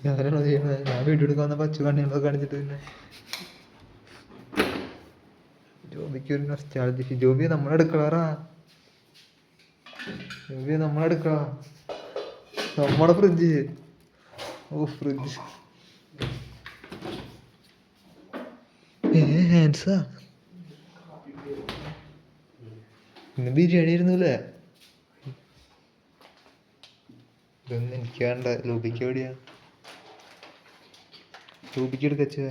ഞാനാണോ ചെയ്യുന്നത്? ഞാൻ വീഡിയോ എടുക്കാൻ വന്ന പച്ച കണ്ണികളൊക്കെ കാണിച്ചിട്ട് പിന്നെ ജോബിക്ക് ഒരു നൊസ്റ്റാൾജി. ജോബി നമ്മളെടുക്കളാറാ, ജോബി നമ്മളെടുക്കള, നമ്മളെ ഫ്രിഡ്ജ്. ഓ ഫ്രിഡ്ജ് ഹാൻസാ. ഇന്ന് ബിരിയാണി ആയിരുന്നല്ലേ? ഇതൊന്നും എനിക്ക് വേണ്ട. ലൂബിക്ക് എവിടെയാ? ലൂബിക്ക് എടുക്കച്ചേ,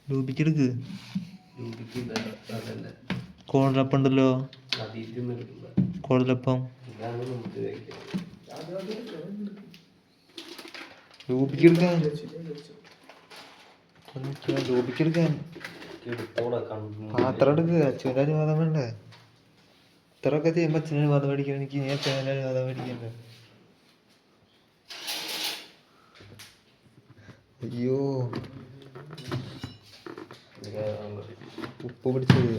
ലൂബിക്ക് എടുക്ക്. കോഴലപ്പം ഉണ്ടല്ലോ, കോഴലപ്പം. ലൂബിക്ക് എടുക്കാൻ, ലൂബിക്ക് എടുക്കാൻ പാത്രം എടുക്കുക. അച്ഛൻ്റെ അനുവാദം വേണ്ടേ? ഇത്രയൊക്കെ ചെയ്യുമ്പോൾ അച്ഛൻ്റെ അനുവാദം മേടിക്കണം. എനിക്ക് ഇനി അച്ഛൻ്റെ അനുവാദം മേടിക്കണ്ടേ? അയ്യോ ഉപ്പ് പിടിച്ചത്.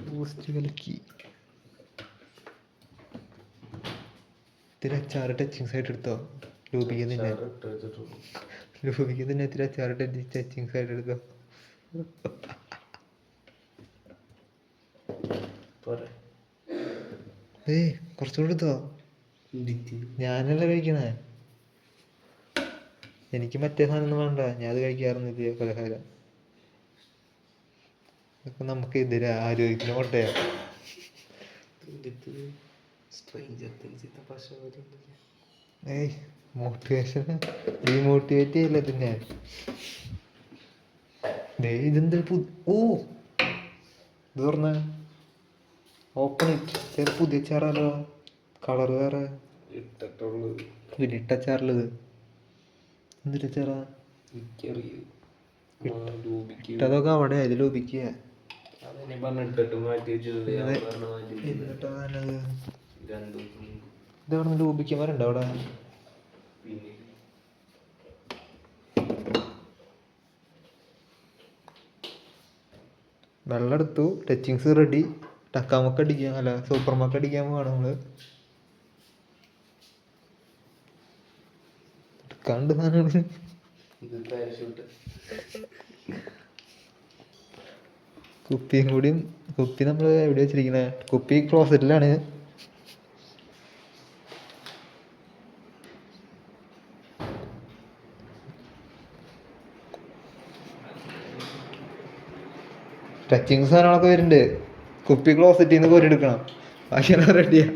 ബൂസ്റ്റ് കലക്കി. ഇത്തിരി അച്ചാറ് ടച്ചിങ് സൈഡ് എടുത്തോ. ലൂബിക്ക് തന്നെ, ലൂബിക്ക് തന്നെ ഇത്തിരി അച്ചാറ് ടച്ചിങ് സൈഡ് എടുത്തോ. ഏയ് കുറച്ചുകൂടി എടുത്തോ. ഞാനല്ല കഴിക്കണേ, എനിക്ക് മറ്റേ സാധനം വേണ്ട. ഞാൻ അത് കഴിക്കാറൊന്നുമില്ല പലഹാരം. ഇതൊക്കെ നമുക്ക് എതിരാ, ആരോഗ്യത്തിന് കൊണ്ടേ. ഏയ് മോട്ടിവേഷൻ ഡീമോട്ടിവേറ്റ് ചെയ്യില്ല പിന്നെ. ഇതെന്താ ഓ ഇത് പറഞ്ഞ ഓപ്പൺ ഇറ്റ്. ചില പുതിയ അച്ചാറല്ലോ, കളർ വേറെ ഇട്ടച്ചാറുള്ളത്. എന്തിട്ട് അച്ചാറാ ഇട്ടതൊക്കെ അവിടെ അതിൽ ലഭിക്കുക. ഇതവിടെ ലൂപിക്കന്മാരുണ്ട് അവിടെ. വെള്ളം എടുത്തു, ടച്ചിങ്സ് റെഡി. ടക്കാമൊക്കെ അടിക്കാൻ, അല്ല സൂപ്പർമാർക്ക് അടിക്കാൻ പോവാണ് നമ്മള്. എടുക്കാണ്ട് സാധനങ്ങള്. കുപ്പിയും കൂടിയും. കുപ്പി നമ്മൾ എവിടെ വെച്ചിരിക്കണേ? കുപ്പി ക്ലോസറ്റിലാണ്. ടച്ചിങ് സാധനങ്ങളൊക്കെ വരുന്നുണ്ട്. കുപ്പി ക്ലോസറ്റിൽ നിന്ന് കോരി എടുക്കണം. ബാക്കിയെല്ലാം റെഡിയാ.